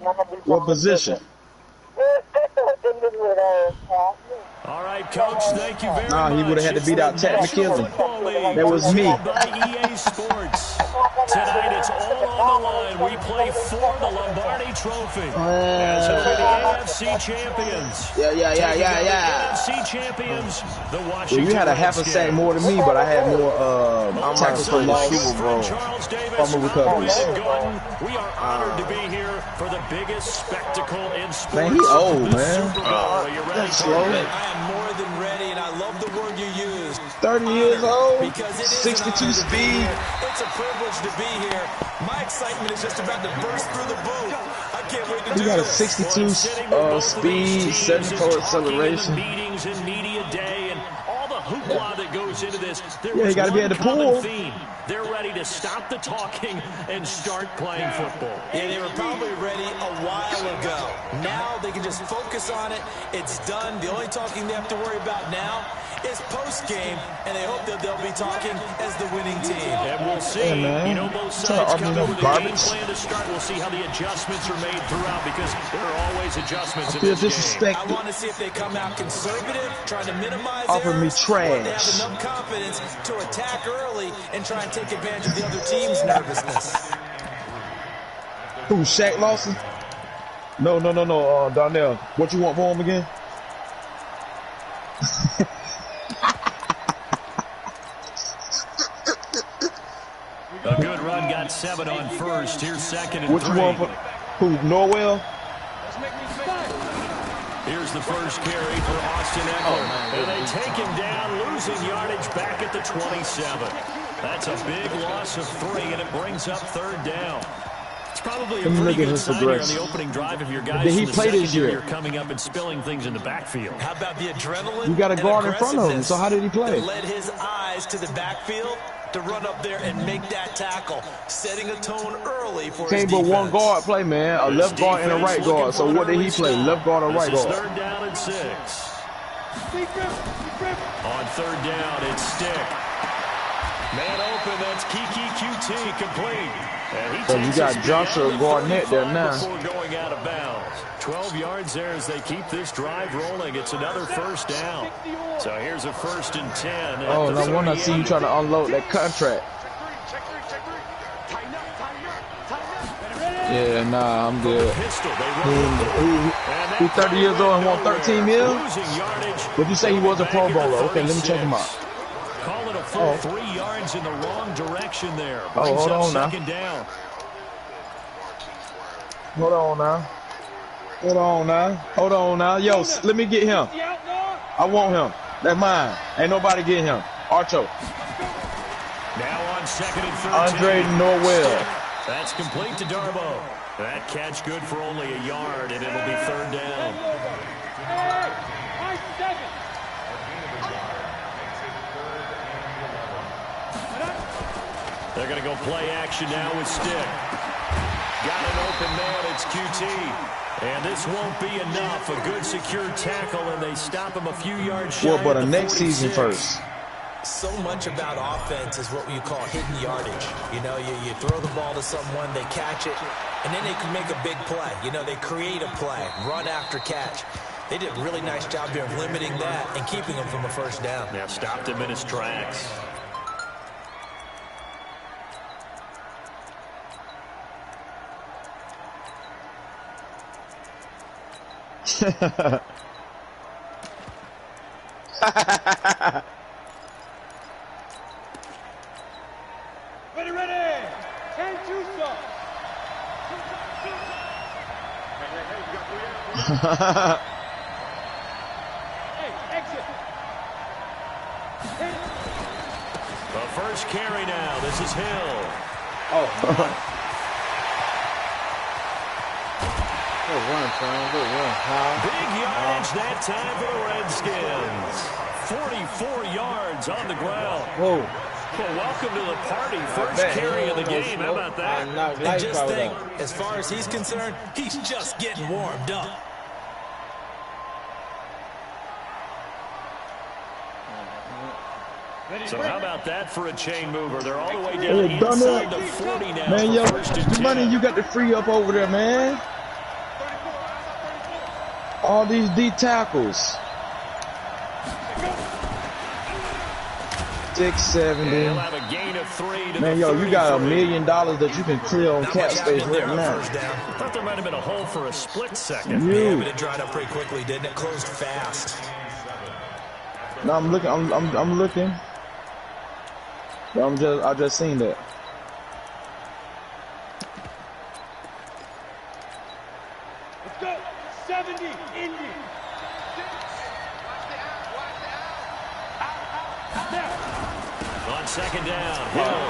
What position? All right, Coach, thank you very much. Nah, he would have had to beat out Ted McKinley. That was me. By EA Sports. Tonight, it's all on the line. We play for the Lombardi Trophy. As it'll be the AFC champions. Yeah. AFC champions, the Yeah, Washington you had a half a sack more than me, but I had more tackles for loss. Super Bowl. Fumble recoveries. We are honored to be here for the biggest spectacle in sports. Man, he old, man. Are you ready? Slow. I am more than ready, and I love the word you use. 30 years old, Because it is 62 speed. It's a privilege to be here. My excitement is just about to burst through the booth. I can't wait to do He got a this. 62 speed, 74 acceleration. Meetings and media day and all the hoopla that goes into this. Yeah, he got to be at the pool. They're ready to stop the talking and start playing football. Yeah, they were probably ready a while ago. Now they can just focus on it. It's done. The only talking they have to worry about now is post-game, and they hope that they'll be talking as the winning team. And we'll see. Yeah, man. You know, both sides come in with a game garbage. plan to start. We'll see how the adjustments are made throughout because there are always adjustments in Feel this game. disrespected. I want to see if they come out conservative, trying to minimize Offer me errors, or they have trash. enough confidence to attack early and try and take advantage of the other team's nervousness. Who, Shaq Lawson? No, Darnell. What you want for him again? A good run, got 7 on first. Here's second and What 3. you want for who? Norwell? Here's the first carry for Austin Eckler. And they take him down, losing yardage back at the 27. That's a big loss of 3, and it brings up third down. It's probably a pretty good sign here on the opening drive of your guys. Did he play this year? You're coming up and spilling things in the backfield. How about the adrenaline? You got a and guard in front of him, so how did he play? that led his eyes to the backfield to run up there and make that tackle, setting a tone early for his Can't but defense. one guard play, man. A left guard and a right guard. So what did he play? Left guard or right This is guard? third down and 6. On third down, it's Stick. Man open, that's QT complete. And he So you takes got us Joshua beyond the Garnett there 35 now. Before going out of bounds. 12 yards there as they keep this drive rolling. It's another first down. So here's a 1st and 10. Oh, no wonder I see you trying to unload that contract. Yeah, nah, I'm good. Pistol, they He 30 years old and want 13 mil? losing yardage. But you say he was a Pro Bowler. Okay, let me check him out. Call it a full 3 yards in the wrong direction there. Oh, Brings hold up on now. second down. Hold on now. Yo, let me get him. I want him. That's mine. Ain't nobody getting him. Archo. Now on 2nd and 13. Andre Norwell. That's complete to Darbo. That catch good for only a yard, and it'll be third down. They're going to go play action now with Stick. Got an open man, it's QT. And this won't be enough. A good secure tackle, and they stop him a few yards shy. Well, but at the next 46. season first. So much about offense is what you call hidden yardage. You know, you throw the ball to someone, they catch it, and then they can make a big play. You know, they create a play, run after catch. They did a really nice job here of limiting that and keeping him from a first down. Yeah, stopped him in his tracks. Ready. Can't you stop? Hey, exit. The first carry now. This is Hill. Good run, son. Good run. Big yardage that time for the Redskins. 44 yards on the ground. Whoa. Well, welcome to the party. First carry of the game. How about that? And just think, as far as he's concerned, he's just getting warmed up. So how about that for a chain mover? They're all the way down Hey, inside the 40 now. Man, yo, First and the 10. money you got to free up over there, man. all these D tackles. 670. He'll have a gain of 3 to Man, the yo, you got $1 33. million that you can clear on cap space right now. Thought there might have been a hole for a split second. Yeah, but it dried up pretty quickly, didn't it? Closed fast. No, I'm looking. I'm looking. But I just seen that. Let's go. 70, Indy. On second down, Hill.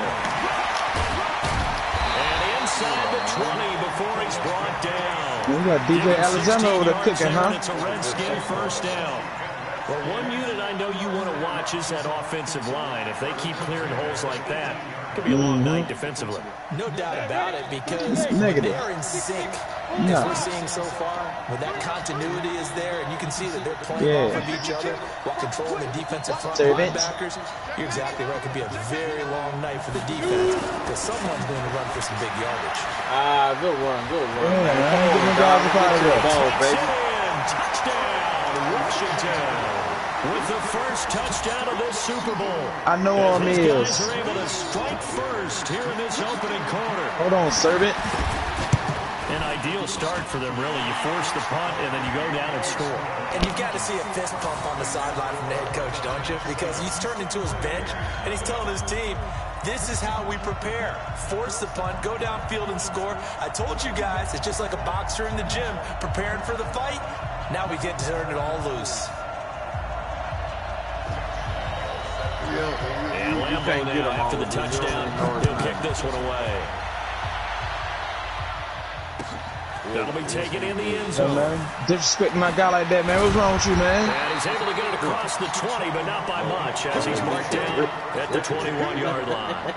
And inside the 20 before he's brought down. We got DJ Alexander over there cooking, huh? It's a Redskin first down. Well, one unit I know you want to watch is that offensive line. If they keep clearing holes like that, it could be a long night defensively. No doubt about it, because Negative. they're in sync. Yeah. As we're seeing so far, when that continuity is there, and you can see that they're playing off of each other while controlling the defensive front linebackers, you're exactly right. It could be a very long night for the defense, because someone's going to run for some big yardage. Good one, good one. Yeah, man. Give me guys a fire up. Ball, baby. Touchdown, Washington. With the first touchdown of this Super Bowl. I know As him these is. guys are able to strike first here in this opening quarter. Hold on, servant. An ideal start for them, really. You force the punt, and then you go down and score. And you've got to see a fist pump on the sideline from the head coach, don't you? Because he's turned into his bench, and he's telling his team, this is how we prepare. Force the punt, go downfield and score. I told you guys, it's just like a boxer in the gym, preparing for the fight. Now we get to turn it all loose. And Lambo now, after the touchdown, he'll kick this one away. That'll be taken in the end zone. Man, disrespecting my guy like that, man. What's wrong with you, man? And he's able to get it across the 20, but not by much, as he's marked down at the 21-yard line.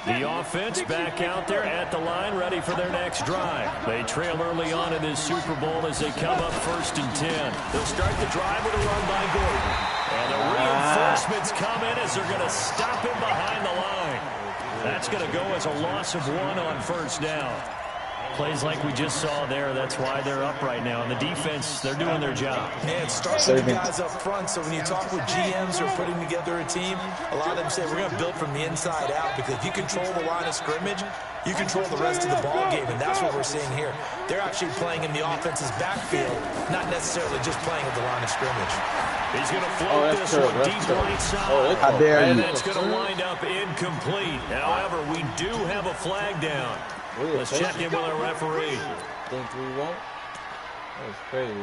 The offense back out there at the line, ready for their next drive. They trail early on in this Super Bowl as they come up 1st and 10. They'll start the drive with a run by Gordon. And the reinforcements come in as they're going to stop him behind the line. That's going to go as a loss of 1 on 1st down. Plays like we just saw there, that's why they're up right now. And the defense, they're doing their job. Yeah, it starts with the guys up front. So when you talk with GMs who are putting together a team, a lot of them say we're going to build from the inside out, because if you control the line of scrimmage, you control the rest of the ball game, and that's what we're seeing here. They're actually playing in the offense's backfield, not necessarily just playing at the line of scrimmage. He's going to float this one deep right side. How dare you? And that's going to wind up incomplete. However, we do have a flag down. Let's check in with our referee. Think we won't? That's crazy.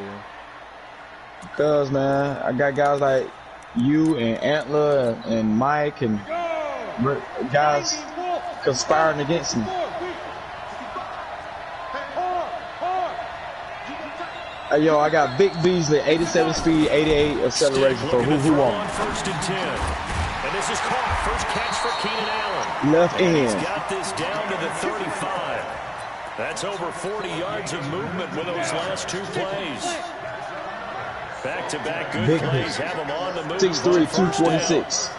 Because, man, I got guys like you and Antler and Mike and guys conspiring against me. Hey, yo, I got Vic Beasley, 87 speed, 88 acceleration. So who won? 1st and 10. And this is caught. First catch for Keenan Allen. Left And end. he's got this down to the 35. That's over 40 yards of movement with those last 2 plays. Back-to-back good Big plays have him on the move. 6'3", on first 246.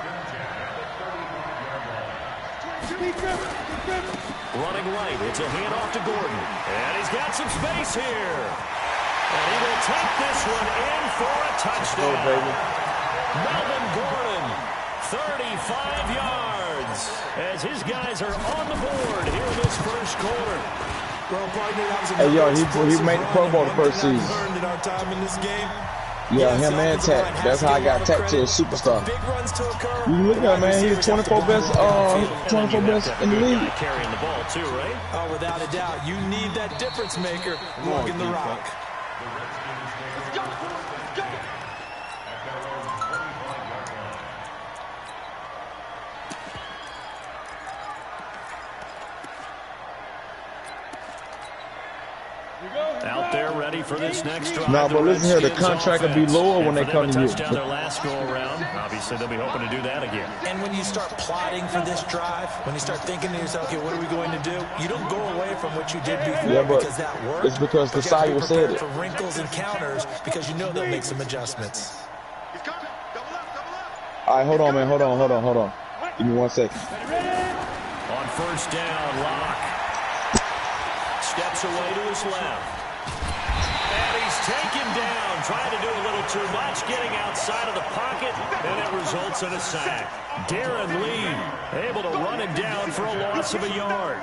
Running right, it's a handoff to Gordon. And he's got some space here. And he will take this one in for a touchdown. Go, baby. Melvin Gordon, 35 yards, as his guys are on the board here in this first quarter. Well, partner, that was Hey, yo, he made the Pro Bowl the first season. learned in our time in this game. Yeah, him and Tech. That's how I got Tech to a superstar. Big runs to occur. You look at him, man. He's 24 best, 24 best in the league. Carrying the ball too, right? Oh, without a doubt. You need that difference maker walking the rock. Out there ready for this next drive. Nah, but listen here, the contract will be lower when they come to you. Touchdown their last go around. Obviously, they'll be hoping to do that again. And when you start plotting for this drive, when you start thinking to yourself, okay, what are we going to do? You don't go away from what you did before, Yeah, but because that worked. it's because the You gotta be Sire said prepared it. for wrinkles and counters, because you know they'll make some adjustments. All right, hold on, man. Hold on. Give me 1 second. On first down, Locke steps away to his left. And he's taken down, trying to do a little too much, getting outside of the pocket, and it results in a sack. Darren Lee able to run him down for a loss of a yard.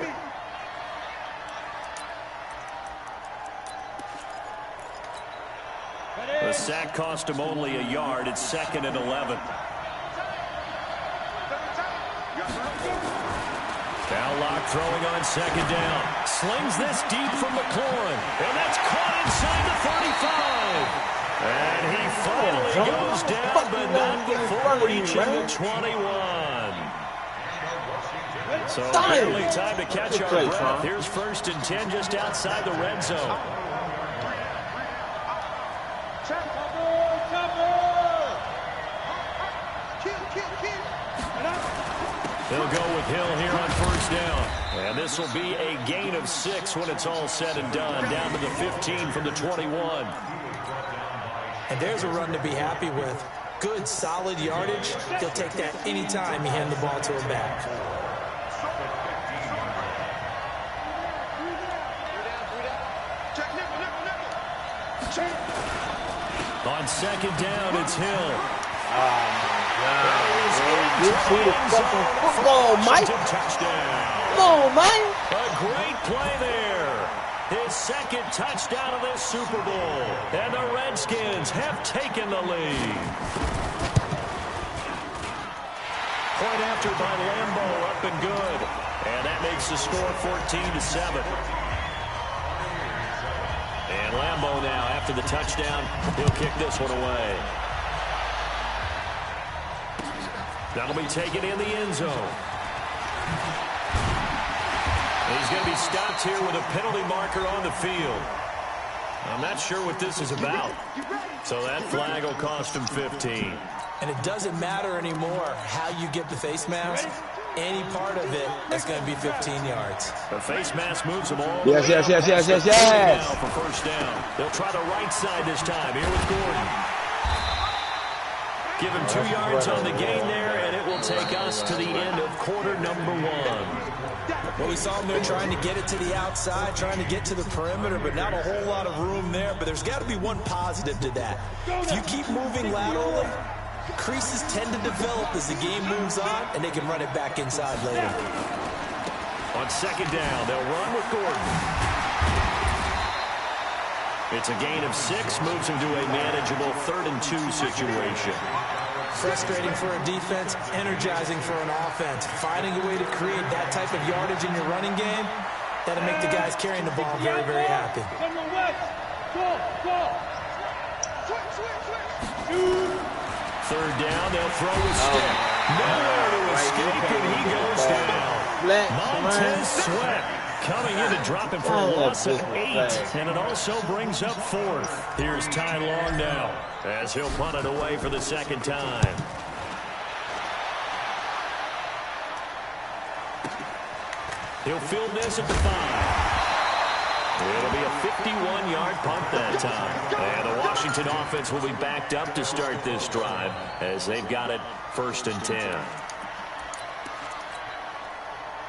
The sack cost him only a yard. It's 2nd and 11. Now Locke throwing on 2nd down. Slings this deep from McLaurin. And that's caught inside the 35. And he finally goes down, but not before reaching the 21. So barely time to catch our breath. Here's 1st and 10 just outside the red zone. They'll go with Hill here on first down. And this will be a gain of 6 when it's all said and done. Down to the 15 from the 21. And there's a run to be happy with. Good, solid yardage. He'll take that anytime you hand the ball to him back. On 2nd down, it's Hill. Oh, my God. You see the fucking football, Mike? Come on, Mike. A great play there. His 2nd touchdown of this Super Bowl. And the Redskins have taken the lead. Point after by Lambo, up and good. And that makes the score 14-7. And Lambo now, after the touchdown, he'll kick this one away. That'll be taken in the end zone. He's going to be stopped here with a penalty marker on the field. I'm not sure what this is about. So that flag will cost him 15. And it doesn't matter anymore how you get the face mask. Any part of it is going to be 15 yards. The face mask moves them all. Yes. Now for first down. They'll try the right side this time. Here with Gordon. Give him 2 yards on the gain there, and it will take us to the end of quarter number 1. Well, we saw him there trying to get it to the outside, trying to get to the perimeter, but not a whole lot of room there. But there's got to be one positive to that. If you keep moving laterally, creases tend to develop as the game moves on, and they can run it back inside later. On 2nd down, they'll run with Gordon. It's a gain of 6, moves him to a manageable 3rd and 2 situation. Frustrating for a defense, energizing for an offense. Finding a way to create that type of yardage in your running game, that'll make the guys carrying the ball very, very happy. Third down, they'll throw a stick. Nowhere to escape, and he goes down. Montez Sweat coming in to drop him for a loss of 8, and it also brings up 4th. Here's Ty Long now, as he'll punt it away for the 2nd time. He'll field this at the 5. It'll be a 51-yard punt that time. And the Washington offense will be backed up to start this drive as they've got it 1st and 10.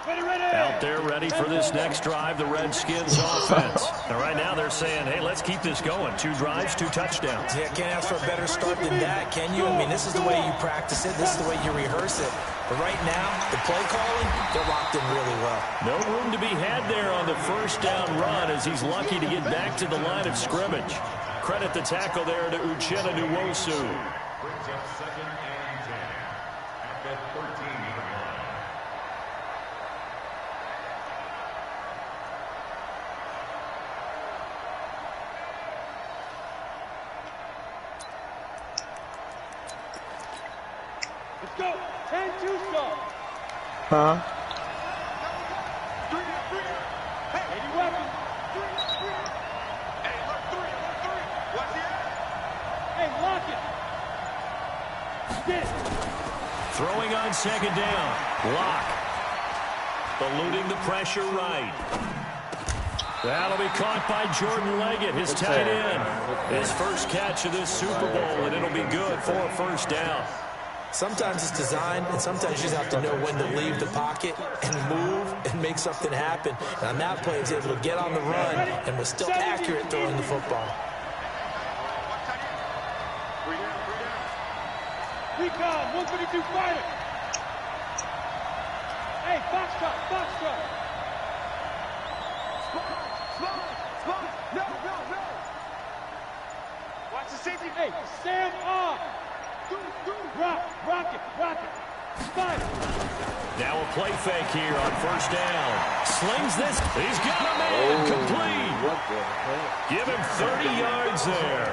Out there ready for this next drive, the Redskins offense. And right now they're saying, hey, let's keep this going. 2 drives, 2 touchdowns. Yeah, can't ask for a better start than that, can you? I mean, this is the way you practice it. This is the way you rehearse it. But right now, the play calling, they're locked in really well. No room to be had there on the first down run as he's lucky to get back to the line of scrimmage. Credit the tackle there to Uchenna Nwosu. Let's go. 10-2 start. Huh? Hey, any weapons? Hey, look, 3. What's here? Hey, lock it. Get it. Throwing on 2nd down. Locke. Eluding the pressure right. That'll be caught by Jordan Leggett, his tight end. His first catch of this Super Bowl, and it'll be good for a first down. Sometimes it's designed, and sometimes you just have to know when to leave the pocket and move and make something happen. And on that play, he was able to get on the run and was still accurate throwing the football. Recon, 152 fighter. Hey, box truck, box truck. Small. No. Watch the safety. Hey, Sam off. Rock it. Spike. Now a play fake here on first down. Slings this. He's got a man complete. What the heck? Give him 30 yards there.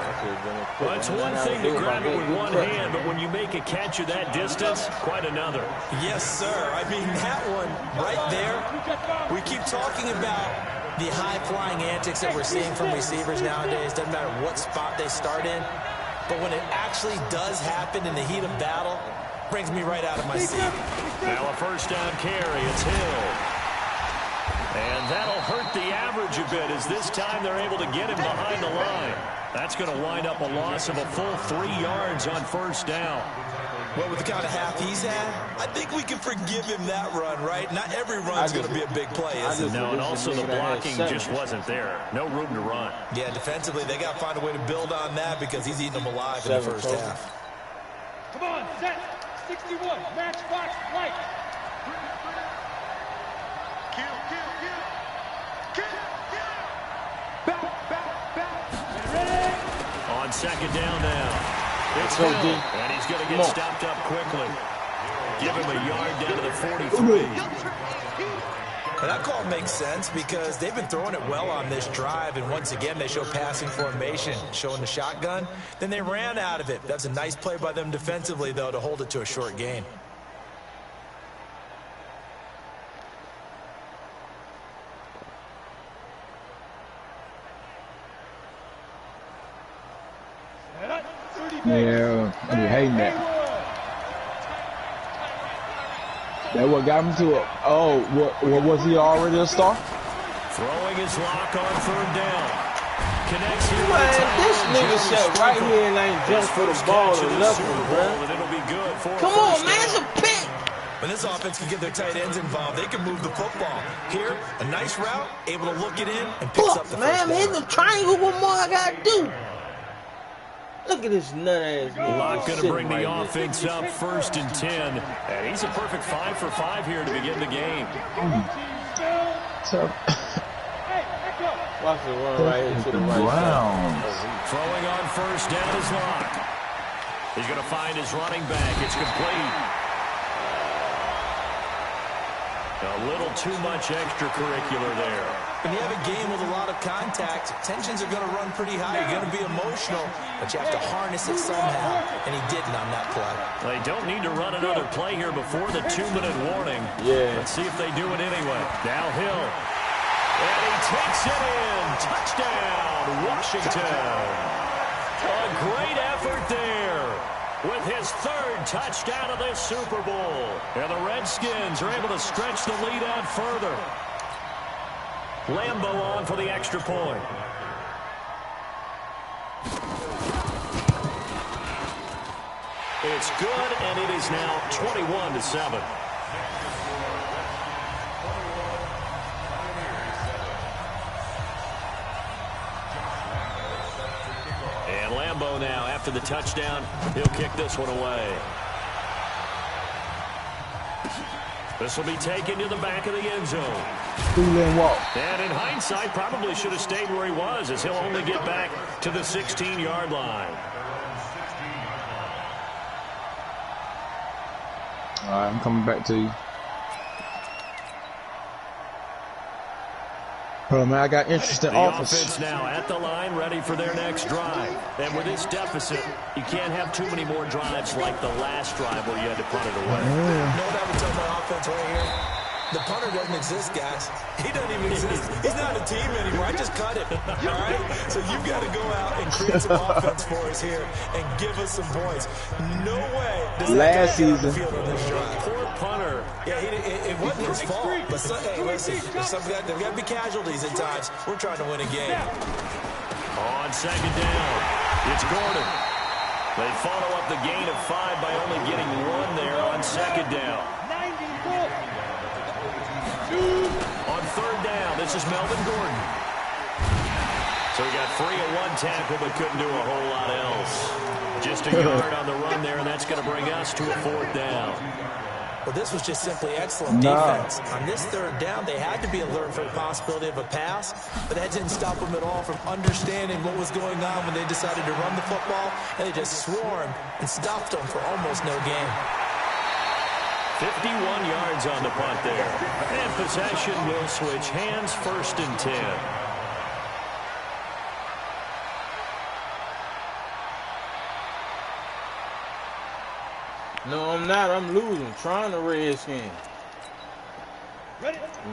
Well, it's one thing to grab it with one hand, but when you make a catch of that distance, quite another. Yes, sir. I mean, that one right there, we keep talking about the high-flying antics that we're seeing from receivers nowadays. Doesn't matter what spot they start in. But when it actually does happen in the heat of battle, brings me right out of my seat. Now a first down carry. It's Hill. And that'll hurt the average a bit as this time they're able to get him behind the line. That's going to wind up a loss of a full 3 yards on first down. Well, with the kind of half he's had, I think we can forgive him that run, right? Not every run's going to be a big play, is it? No, and also the blocking just wasn't there. No room to run. Yeah, defensively, they got to find a way to build on that because he's eating them alive in the first half. Come on, set. 61, matchbox, light. Kill. Back. Ready? On second down now. It's Hill, and he's going to get stopped up quickly. Give him a yard down to the 43. And that call makes sense because they've been throwing it well on this drive, and once again they show passing formation, showing the shotgun. Then they ran out of it. That's a nice play by them defensively, though, to hold it to a short gain. Yeah, I be hating that. That what got him to it. Oh, what was he already a star? Throwing his lock on third down. Connects here. Man, this nigga sat right here and ain't jumped for the ball or nothing, bro. Come on, man, it's a pick. When this offense can get their tight ends involved, they can move the football. Here, a nice route, able to look it in and picks up the man, first I'm down. hitting the triangle. What more I gotta do? Look at this nut-ass nigga. Lock going to bring the offense up first and 10. And he's a perfect 5 for 5 here to begin the game. So, Watch the run right into the right side. Throwing on first down is Lock. He's going to find his running back. It's complete. A little too much extracurricular there. When you have a game with a lot of contact, tensions are going to run pretty high. You're going to be emotional, but you have to harness it somehow, and he didn't on that play. They don't need to run another play here before the 2-minute warning. Yeah. Let's see if they do it anyway. Now Hill. And he takes it in. Touchdown, Washington. A great effort there with his third touchdown of this Super Bowl. And the Redskins are able to stretch the lead out further. Lambeau on for the extra point. It's good, and it is now 21-7. And Lambeau now, after the touchdown, he'll kick this one away. This will be taken to the back of the end zone. And in hindsight, probably should have stayed where he was, as he'll only get back to the 16-yard line. All right, I'm coming back to you. Oh man, I got interesting offense. The offense now at the line, ready for their next drive. And with this deficit, you can't have too many more drives like the last drive where you had to punt it away. You know what I would tell my offense right here? The punter doesn't exist, guys. He doesn't even exist. He's not a team anymore. I just cut it. All right? So you've got to go out and create some offense for us here and give us some points. No way does Last that guy get on the season. field on this drive. Poor punter. Yeah, it wasn't his fault. But hey, listen, there's got to be casualties at times. We're trying to win a game. On second down, it's Gordon. They follow up the gain of 5 by only getting 1 there on second down. 94. On third down, this is Melvin Gordon. So he got free of 1 tackle, but couldn't do a whole lot else. Just a yard on the run there, and that's going to bring us to a 4th down. Well, this was just simply excellent defense. On this third down, they had to be alert for the possibility of a pass, but that didn't stop them at all from understanding what was going on when they decided to run the football, and they just swarmed and stopped them for almost no gain. 51 yards on the punt there. And possession will switch hands, 1st and 10. No, I'm not. I'm losing. Trying to Redskins.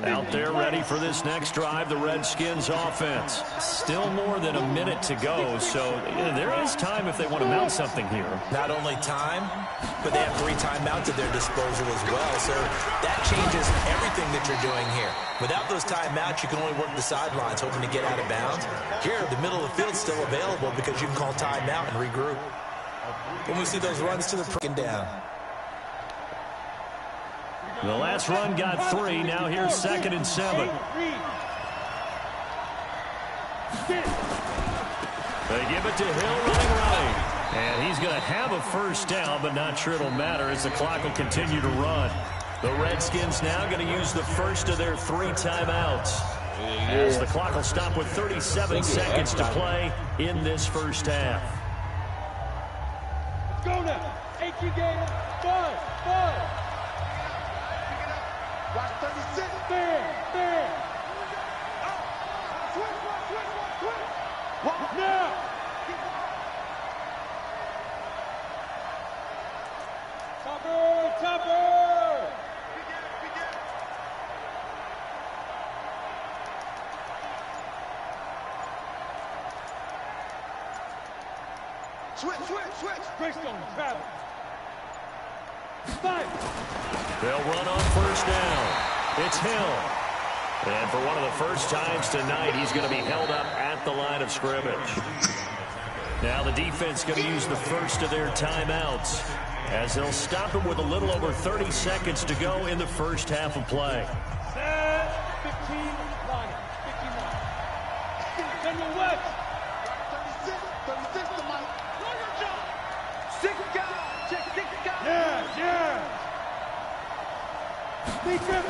Out there ready for this next drive, the Redskins offense. Still more than a minute to go, so there is time if they want to mount something here. Not only time, but they have 3 timeouts at their disposal as well, so that changes everything that you're doing here. Without those timeouts, you can only work the sidelines, hoping to get out of bounds. Here, the middle of the field's still available because you can call timeout and regroup. When we see those runs to the down. The last run got 3. Now here's 2nd and 7. They give it to Hill running right. And he's going to have a 1st down, but not sure it'll matter as the clock will continue to run. The Redskins now going to use the first of their 3 timeouts. As the clock will stop with 37 seconds to play in this first half. Go now. 18 games. 5. Watch 36. There. Switch. Now. Topper. Switch. Greystone, travel. 5. They'll run on 1st down. It's Hill. And for one of the first times tonight, he's going to be held up at the line of scrimmage. Now the defense going to use the first of their timeouts as they'll stop him with a little over 30 seconds to go in the first half of play. 15 line. 10 your left. 36 to Mike. 6 guys. Check 6 guys. Yeah. Be grip.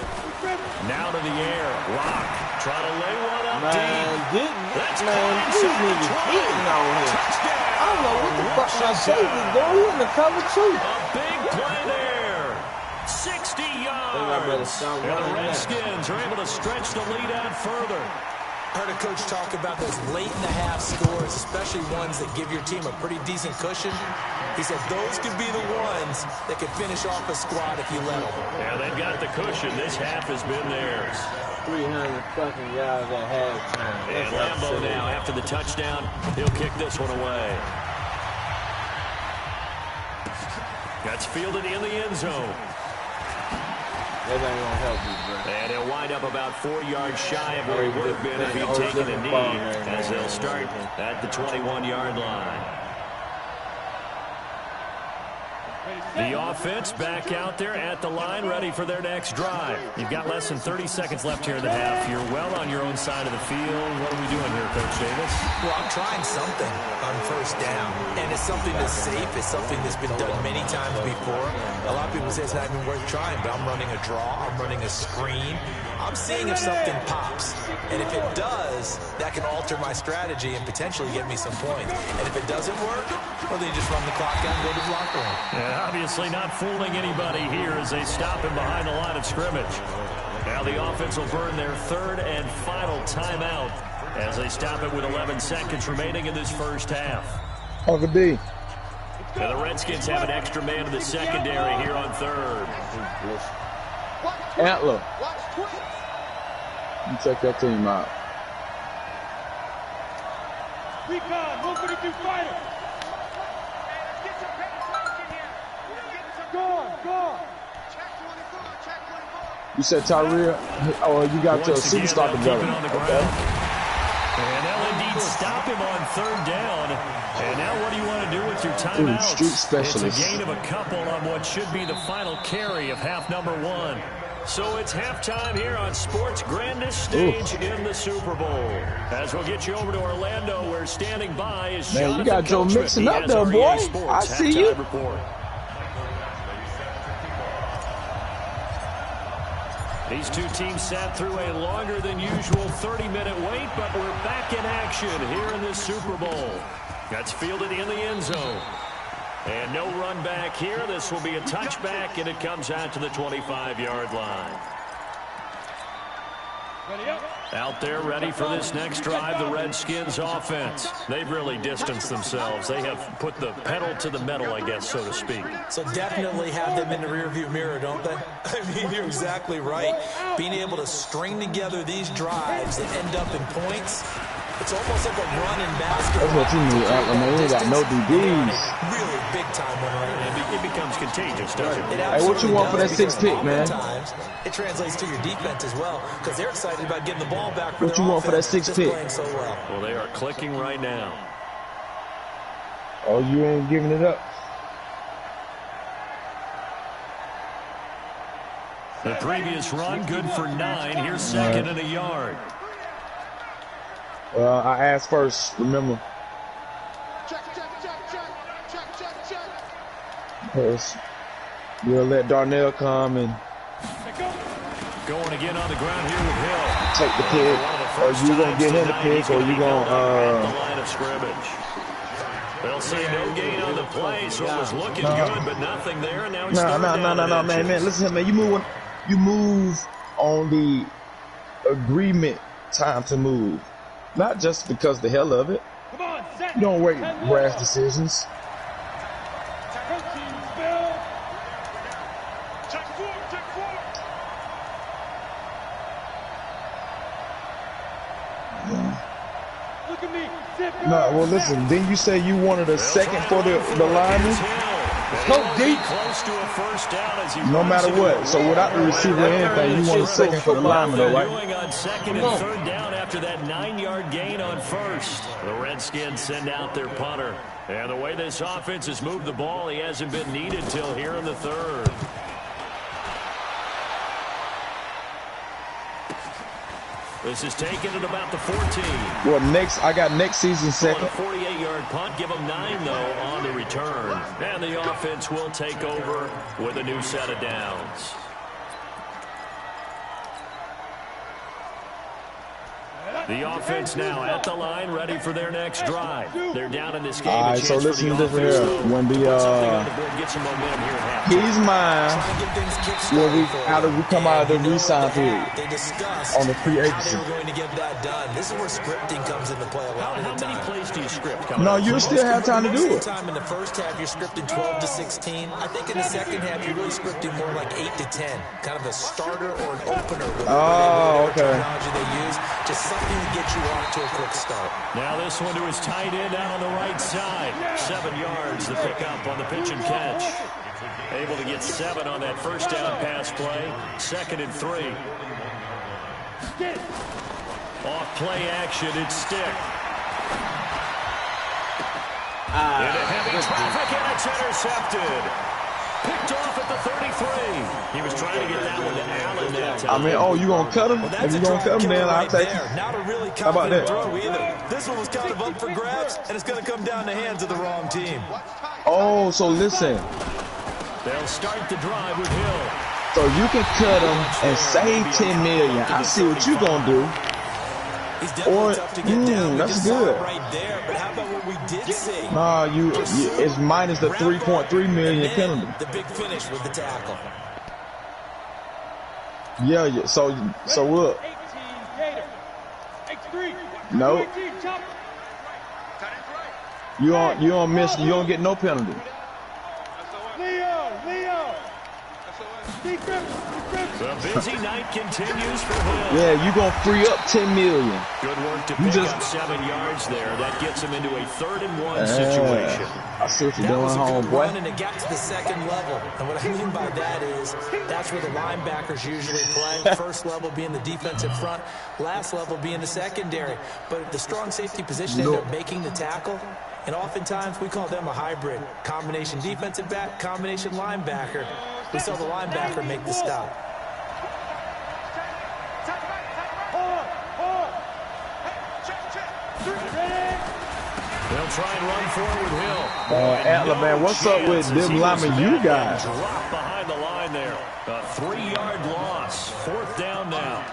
Now to the air. Rock. Trying to lay one up Man, deep. these niggas hitting out here. I don't know what the fuck my safety's doing. He in the cover too. A big play there. 60 yards. And the Redskins are able to stretch the lead out further. Heard a coach talk about those late-in-the-half scores, especially ones that give your team a pretty decent cushion. He said those could be the ones that could finish off a squad if you let them. Yeah, they've got the cushion. This half has been theirs. 300 fucking yards at halftime. And Lambo now, after the touchdown, he'll kick this one away. That's fielded in the end zone. That ain't gonna help you, bro. And he'll wind up about 4 yards shy of where he would have been if he'd taken a knee, as they'll start at the 21-yard line. The offense back out there at the line, ready for their next drive. You've got less than 30 seconds left here in the half. You're well on your own side of the field. What are we doing here, Coach Davis? Well, I'm trying something on 1st down, and it's something that's safe. It's something that's been done many times before. A lot of people say it's not even worth trying, but I'm running a draw. I'm running a screen. I'm seeing if something pops, and if it does, that can alter my strategy and potentially get me some points. And if it doesn't work, well, then you just run the clock out and go to the locker room. Yeah, obviously not fooling anybody here as they stop him behind the line of scrimmage. Now the offense will burn their 3rd and final timeout as they stop it with 11 seconds remaining in this first half. Uncle D. And the Redskins have an extra man in the secondary here on 3rd. Antler. You check that team out. Recon, 142 fighter. Go. You said Tyrell, oh, you got your superstar together. Okay. And they'll indeed stop him on third down. And now what do you want to do with your timeouts? Street specialist. It's a gain of a couple on what should be the final carry of half number 1. So it's halftime here on sports' grandest stage in the Super Bowl. As we'll get you over to Orlando, where standing by is Man, you Jonathan got Joe Coachman. mixing He up has there, our boy. EA Sports I see you. halftime report. These two teams sat through a longer than usual 30-minute wait, but we're back in action here in this Super Bowl. That's fielded in the end zone. And no run back here. This will be a touchback, and it comes out to the 25-yard line. Out there ready for this next drive, the Redskins offense. They've really distanced themselves. They have put the pedal to the metal, I guess, so to speak. So definitely have them in the rearview mirror, don't they? I mean, you're exactly right. Being able to string together these drives that end up in points, it's almost like a run in basketball. That's what you need, Atlanta. Man, we got no DBs. Really big time one right now. It becomes contagious, doesn't it? Hey, what you want for that 6th pick, man? It translates to your defense as well, because they're excited about getting the ball back. What you want for that 6th pick? So well, they are clicking right now. Oh, you ain't giving it up. The previous run, good for 9. Here's second and a yard. Well, I asked first, remember. Check, check, check, check, check, check, check. Because we'll let Darnell come and Going again on the ground here with Hill. take the pick. Or you going to get him the pick, or you going the line of scrimmage. They'll say no gain on the play, so it was looking good, but nothing there. And now it's No, man. Listen, man. You move on the agreement time to move. Not just because the hell of it. Come on, set. You don't make rash decisions. Check four, check four. Look at me. Zip. No, well, listen. Didn't you say you wanted a second for the lineman? Go deep. Close to a first down as he No matter what. So without the receiver or anything, you want a second for the lineman, though, right? Doing on second and third down after that 9-yard gain on first. The Redskins send out their punter. And the way this offense has moved the ball, he hasn't been needed till here in the third. This is taken at about the 14. Well, I got next season second. A 48-yard punt, give them 9, though, on the return. And the offense will take over with a new set of downs. The offense now at the line, ready for their next drive. They're down in this game. All right, so listen to this here. When the he's mine, when we come out of the re-sign period on the free agency. They were going to get that done. This is where scripting comes into play a lot of the time. How many plays do you script? No, you still have time to do it. Time in the first half, you're scripting 12 to 16. I think in the second half, you're really scripting more like 8 to 10. Kind of a starter or an opener. Oh, okay. Terminology they use. Just something to get you off to a quick start. Now this one to his tight end out on the right side. 7 yards to pick up on the pitch and catch. Able to get 7 on that first down pass play. 2nd and 3. Off play action, it's Stick. Into heavy traffic, and it's intercepted. Picked off at the 33. He was trying to get that one to Allen that time. I mean, oh, you going to cut him? If you going to cut him, then I'll take it. Not a really How about that? throw either. This one was kind of up for grabs, and it's going to come down the hands of the wrong team. Oh, so listen. They'll start the drive with Hill. So you can cut him and save $10 million. I see what you going to do. He's definitely tough to get down. That's just good. saw it right there, but how about what we did see? Nah, it's minus the $3.3 million penalty. The big finish with the tackle. Yeah. So look. 18 Gator. X3. Nope. You don't miss. You don't get no penalty. Leo. The busy night continues for him. Yeah, you gonna free up 10 million. Good work to pick up 7 yards there. That gets him into a 3rd-and-1 situation. I see what you're That doing, was a good homeboy. run, and it got to the 2nd level. And what I mean by that is that's where the linebackers usually play. First level being the defensive front, last level being the secondary. But the strong safety position ended up making the tackle. And oftentimes we call them a hybrid. Combination defensive back, combination linebacker. We saw the linebacker make the stop. They'll try and run forward with Hill. Antler, man, what's up with them linemen you got? Drop behind the line there. A 3-yard loss. 4th down now.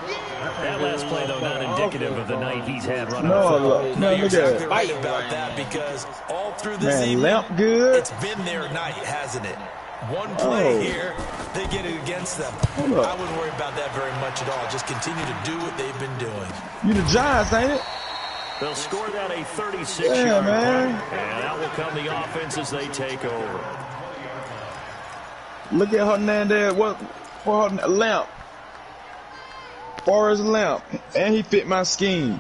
That last play, though, not indicative of the night he's had running. No, look You're at exactly it. right about that because all through this Man, evening, Lamp good. it's been their night, hasn't it? One play here, they get it against them. I wouldn't worry about that very much at all. Just continue to do what they've been doing. You the Giants, ain't it? They'll score that a 36-yard man. play. And that will come the offense as they take over. Look at Hernandez. What for her Lamp? Forrest Lamp. And he fit my scheme.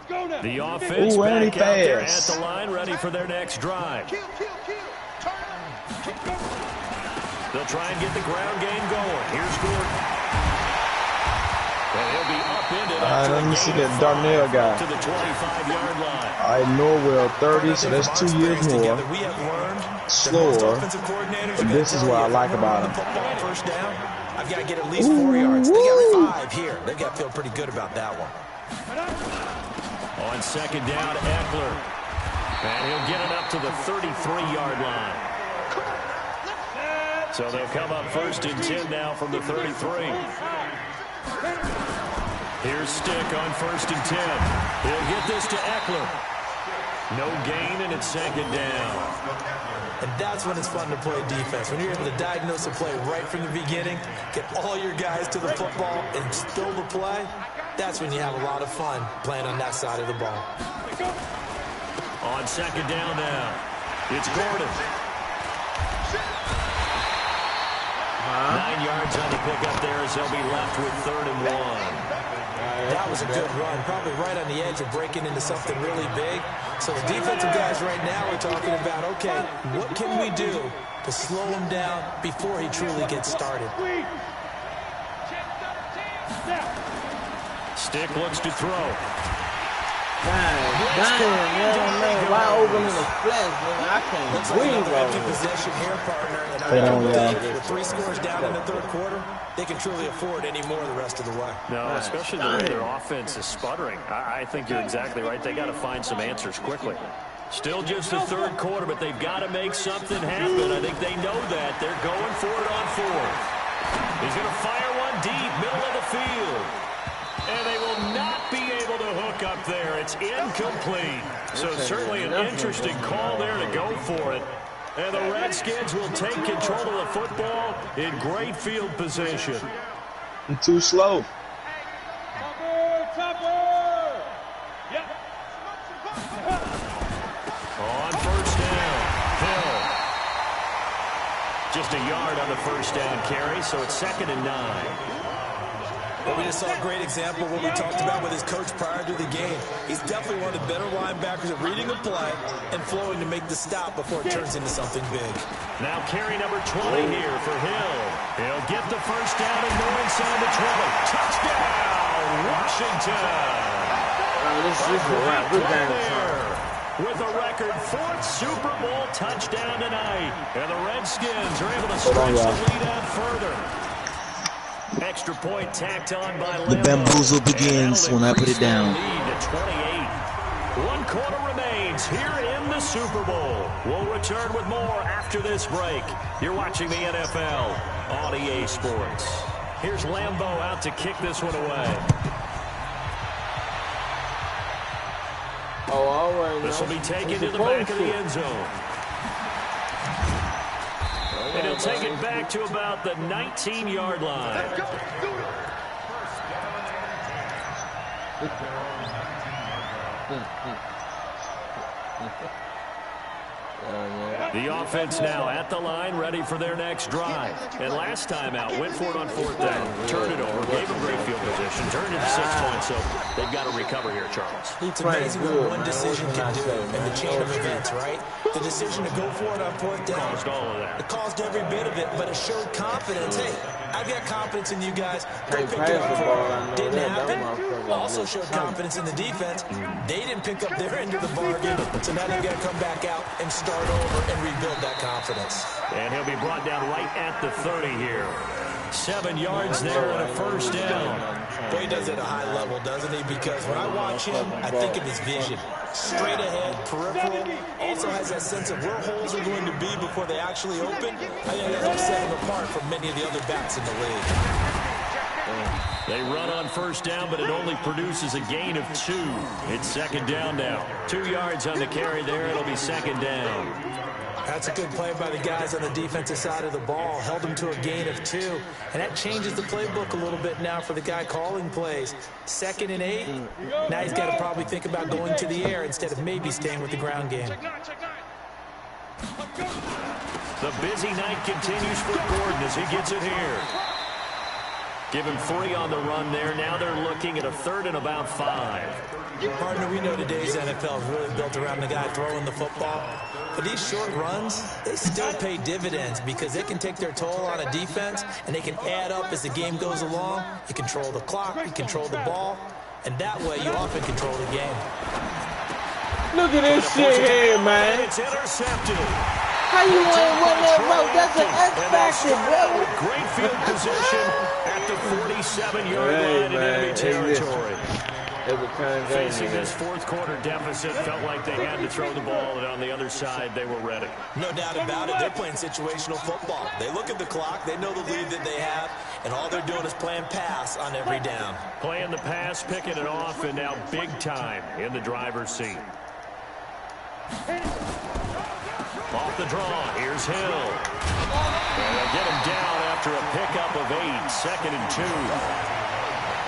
The offense Ooh, and he back out there at fast. the line, ready for their next drive. They'll try and get the ground game going. Here's Gordon. And he'll be upended after Let me a see gain of that Darnell 5 guy. to the 25-yard line. I know well 30, so that's 2 years more. We have learned that Slower. most offensive coordinators But are this is gonna what I tell you, like if about we're him. running the football first down, I've got to get at least 4 yards. They got 5 here. They got to feel pretty good about that one. On 2nd down, Eckler. And he'll get it up to the 33-yard line. So they'll come up 1st and 10 now from the 33. Here's Stick on 1st and 10. He'll get this to Eckler. No gain, and it's 2nd down. And that's when it's fun to play defense. When you're able to diagnose a play right from the beginning, get all your guys to the football, and still the play, that's when you have a lot of fun playing on that side of the ball. On 2nd down now, it's Gordon. 9 yards on the pickup there as they'll be left with 3rd and 1. That was a good run, probably right on the edge of breaking into something really big. So the defensive guys right now are talking about, okay, what can we do to slow him down before he truly gets started? Stick looks to throw. Man, wide open in the flesh, man. I can't breathe right Empty now. possession here, partner. And Hold I on, don't y'all. think with 3 scores down in the 3rd quarter, they can truly afford any more the rest of the way. No, especially the way their offense is sputtering. I think you're exactly right. They got to find some answers quickly. Still just the 3rd quarter, but they've got to make something happen. I think they know that. They're going for it on 4th. He's going to fire one deep, middle of the field. And they will not be able to hook up there. It's incomplete. So certainly an interesting call there to go for it. And the Redskins will take control of the football in great field position. I'm too slow. On 1st down, Hill. Just a yard on the 1st down carry, so it's 2nd and 9. But we just saw a great example of what we talked about with his coach prior to the game. He's definitely one of the better linebackers at reading a play and flowing to make the stop before it turns into something big. Now carry number 20 here for Hill. He'll get the 1st down and more inside the 20. Touchdown, Washington! This is a wrap. Good game, son. With a record 4th Super Bowl touchdown tonight. And the Redskins are able to stretch the lead out further. Extra point tacked on by Lambo. The bamboozle begins when I put it down. Lead to 28. 1 quarter remains here in the Super Bowl. We'll return with more after this break. You're watching the NFL on EA Sports. Here's Lambo out to kick this one away. Oh, all right. This will be taken to the back of the end zone. And he'll take it back to about the 19-yard line. The offense now at the line, ready for their next drive. And last time out, went for it on 4th down, turned it over, gave them great field position, turned it to 6 points, so they've got to recover here, Charles. It's amazing what one decision can do in the chain of events, right? The decision to go for it on 4th down. Caused all of that. It caused every bit of it, but it showed confidence. Hey, I've got confidence in you guys. Go pick it up. Didn't happen. Also showed confidence in the defense. They didn't pick up their end of the bargain, so now they've got to come back out and start over and rebuild that confidence. And he'll be brought down right at the 30 here. 7 yards there and a 1st down. Boy, he does it at a high level, doesn't he? Because when I watch him, I think of his vision. Straight ahead, peripheral. Also has that sense of where holes are going to be before they actually open. I think that helps set him apart from many of the other backs in the league. They run on 1st down, but it only produces a gain of 2. It's 2nd down now. 2 yards on the carry there. It'll be 2nd down. That's a good play by the guys on the defensive side of the ball. Held them to a gain of 2. And that changes the playbook a little bit now for the guy calling plays. 2nd and 8. Now he's got to probably think about going to the air instead of maybe staying with the ground game. The busy night continues for Gordon as he gets it here. Give him 3 on the run there. Now they're looking at a 3rd and about 5. Partner, we know today's NFL is really built around the guy throwing the football. But these short runs, they still pay dividends because they can take their toll on a defense and they can add up as the game goes along. You control the clock, you control the ball, and that way you often control the game. Look at this shit here, man. It's intercepted. How you ain't win that vote? That's an X factor, bro. Great field position at the 47-yard line in enemy territory. Facing this 4th quarter deficit, felt like they had to throw the ball, and on the other side, they were ready. No doubt about it. They're playing situational football. They look at the clock. They know the lead that they have, and all they're doing is playing pass on every down. Playing the pass, picking it off, and now big time in the driver's seat. Off the draw, here's Hill. And they'll get him down after a pickup of 8, 2nd and 2.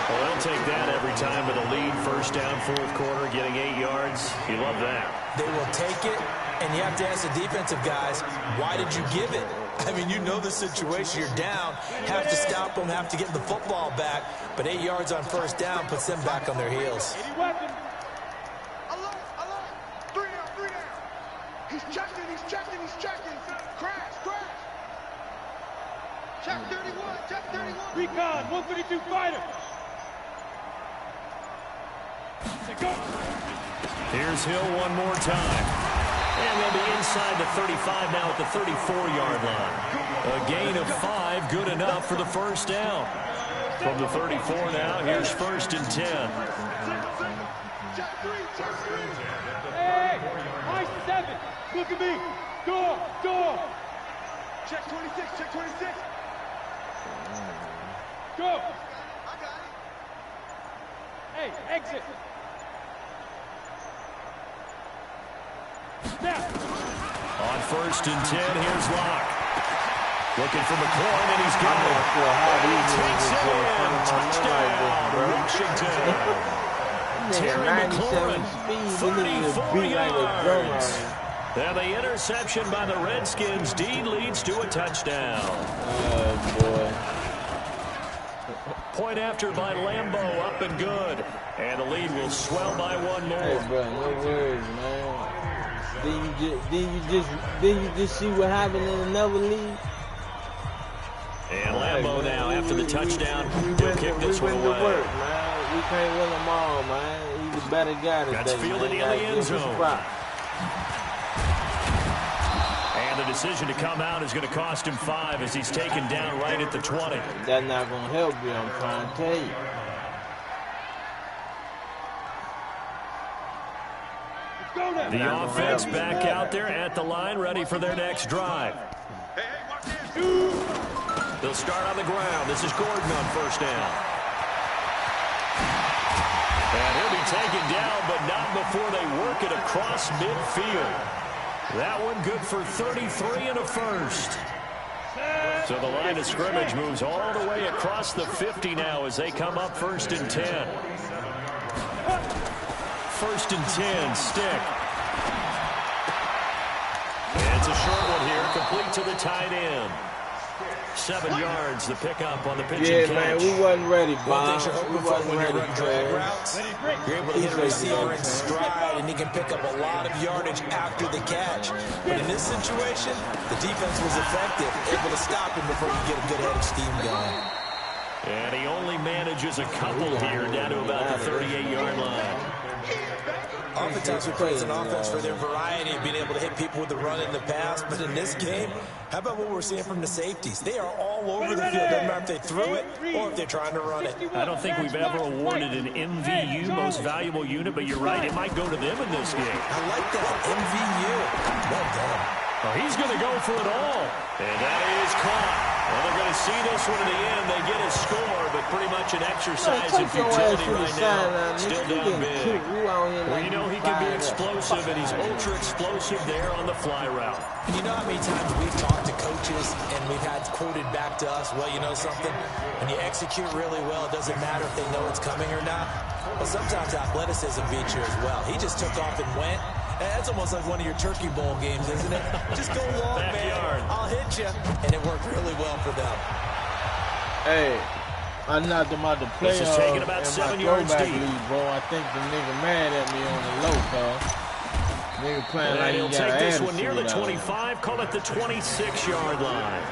Well, they'll take that every time with a lead. 1st down, 4th quarter, getting 8 yards. You love that. They will take it, and you have to ask the defensive guys, why did you give it? I mean, you know the situation. You're down, have to stop them, have to get the football back. But 8 yards on 1st down puts them back on their heels. Alert, alert. 3 down, 3 down. He's checking, he's checking, he's checking. Crash, crash. Check 31, check 31. Recon, 152 fighter. Here's Hill one more time. And they'll be inside the 35 now at the 34-yard line. A gain of 5, good enough for the 1st down. From the 34 now, here's 1st and 10. Check 3, check 3. Hey, I-7. Look at me. Door. Check 26, check 26. Go. I got it. Hey, exit. Now. On 1st and 10, here's Locke. Looking for McLaurin, and he's got it. He takes it in. Touchdown, Washington. Terry McLaurin, 34 yards. And the interception by the Redskins. Dean leads to a touchdown. Oh, boy. Point after by Lambeau, up and good. And the lead will swell by 1 more. Hey, bro, no worries, man. Did you just see what happened in another league? And Lambeau now, after the touchdown, he'll kick this one away. Work, man. We can't win them all, man. He's a better guy today. That's fielded in the end zone. And the decision to come out is going to cost him 5 as he's taken down right at the 20. That's not going to help you, I'm trying to tell you. The offense back out there at the line, ready for their next drive. They'll start on the ground. This is Gordon on 1st down. And he'll be taken down, but not before they work it across midfield. That one good for 33 and a 1st. So the line of scrimmage moves all the way across the 50 now as they come up 1st and 10. 1st and 10, stick. It's a short one here, complete to the tight end. 7 yards, the pickup on the pitch and catch. Man, we wasn't ready, Bob. We wasn't ready. Run drag routes, you're able to hit a receiver in stride, and he can pick up a lot of yardage after the catch. But in this situation, the defense was effective, able to stop him before you get a good head of steam going. And he only manages a couple here down to about the 38-yard line. Oftentimes we praise an offense for their variety of being able to hit people with the run in the pass, but in this game, how about what we're seeing from the safeties? They are all over the field. Doesn't matter if they threw it or if they're trying to run it. I don't think we've ever awarded an MVU, most valuable unit, but you're right, it might go to them in this game. I like that, MVU. Well done. Oh, he's going to go for it all, and that is caught. Well, they're going to see this one in the end. They get a score, but pretty much an exercise in futility right now. Still down big. Well, you know he can be explosive, and he's ultra-explosive there on the fly route. And you know how many times we've talked to coaches, and we've had quoted back to us, well, you know something? When you execute really well, it doesn't matter if they know it's coming or not. But sometimes athleticism beats you as well. He just took off and went. That's almost like one of your Turkey Bowl games, isn't it? Just go long, Backyard. man. I'll hit you. And it worked really well for them. Hey, I knocked him out the playoffs. This is taking about 7 yards deep. League, bro. I think the nigga mad at me on the low, cuz. Nigga playing like he'll he got take this one attitude near the out. 25, call it the 26-yard line.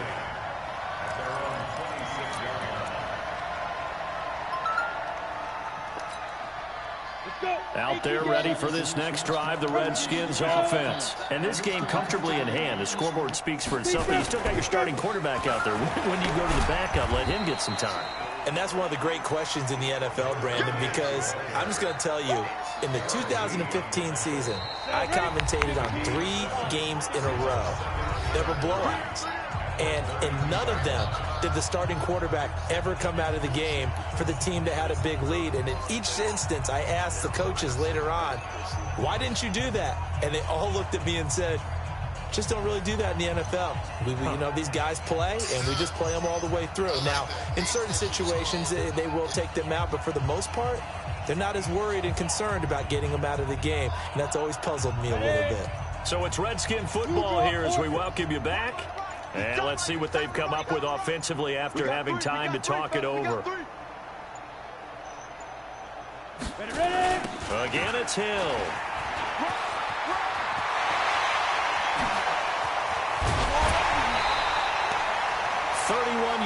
Out there ready for this next drive, the Redskins offense. And this game comfortably in hand. The scoreboard speaks for itself. But you still got your starting quarterback out there. When do you go to the backup? Let him get some time. And that's one of the great questions in the NFL, Brandon, because I'm just going to tell you, in the 2015 season, I commentated on 3 games in a row. There were blowouts. And in none of them did the starting quarterback ever come out of the game for the team that had a big lead. And in each instance, I asked the coaches later on, why didn't you do that? And they all looked at me and said, just don't really do that in the NFL. You know, these guys play, and we just play them all the way through. Now, in certain situations, they will take them out, but for the most part, they're not as worried and concerned about getting them out of the game. And that's always puzzled me a little bit. So it's Redskin football here as we welcome you back. And let's see what they've come up with offensively after having time to talk it over. Again, it's Hill.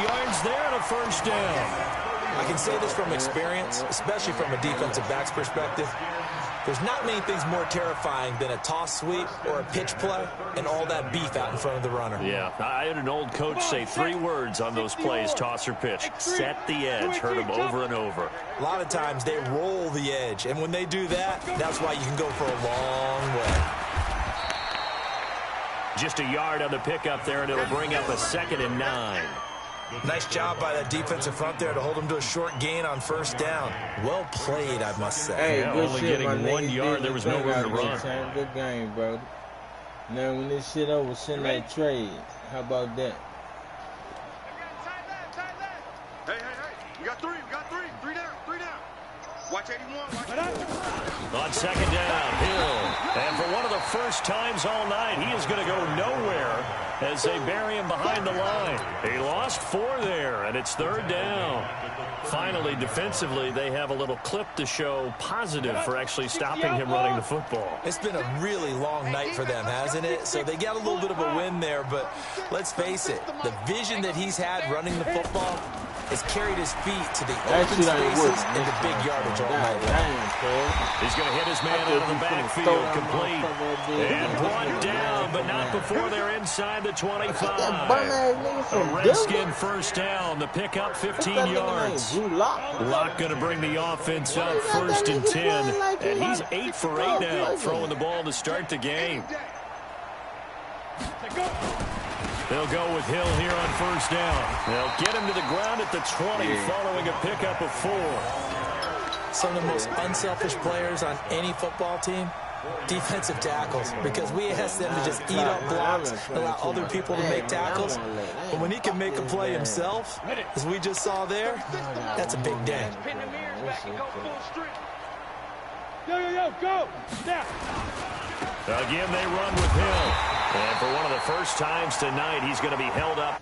Yards there and a first down. I can say this from experience, especially from a defensive back's perspective. There's not many things more terrifying than a toss sweep or a pitch play and all that beef out in front of the runner. Yeah, I had an old coach say 3 words on those plays, toss or pitch. Set the edge. Heard him over and over. A lot of times they roll the edge, and when they do that, that's why you can go for a long way. Just a yard on the pickup there, and it'll bring up a 2nd and 9. Nice job by that defensive front there to hold him to a short gain on first down. Well played, I must say. Hey, yeah, good only shit, getting 1 yard. There was no room to run. Good game, bro. Now, when this shit over, send that trade. How about that? Hey. We got 3. 3 down. Watch 81. Watch 81. On 2nd down, Hill. And for one of the first times all night, he is going to go nowhere as they bury him behind the line. He lost 4 there, and it's 3rd down. Finally, defensively, they have a little clip to show positive for actually stopping him running the football. It's been a really long night for them, hasn't it? So they got a little bit of a win there, but let's face it, the vision that he's had running the football has carried his feet to the open spaces and the big yardage all night long. He's going to hit his man out of the backfield, complete. And brought down, but not before they're inside the 25. A Redskin first down. The pickup, 15 yards. Locke going to bring the offense up, 1st and 10. And he's 8 for 8 now, throwing the ball to start the game. They'll go with Hill here on 1st down. They'll get him to the ground at the 20 following a pickup of 4. Some of the most unselfish players on any football team, defensive tackles, because we ask them to just eat up blocks, allow other people to make tackles. But when he can make a play himself, as we just saw there, that's a big day. Yo, go! Now! Again, they run with Hill. And for one of the first times tonight, he's going to be held up.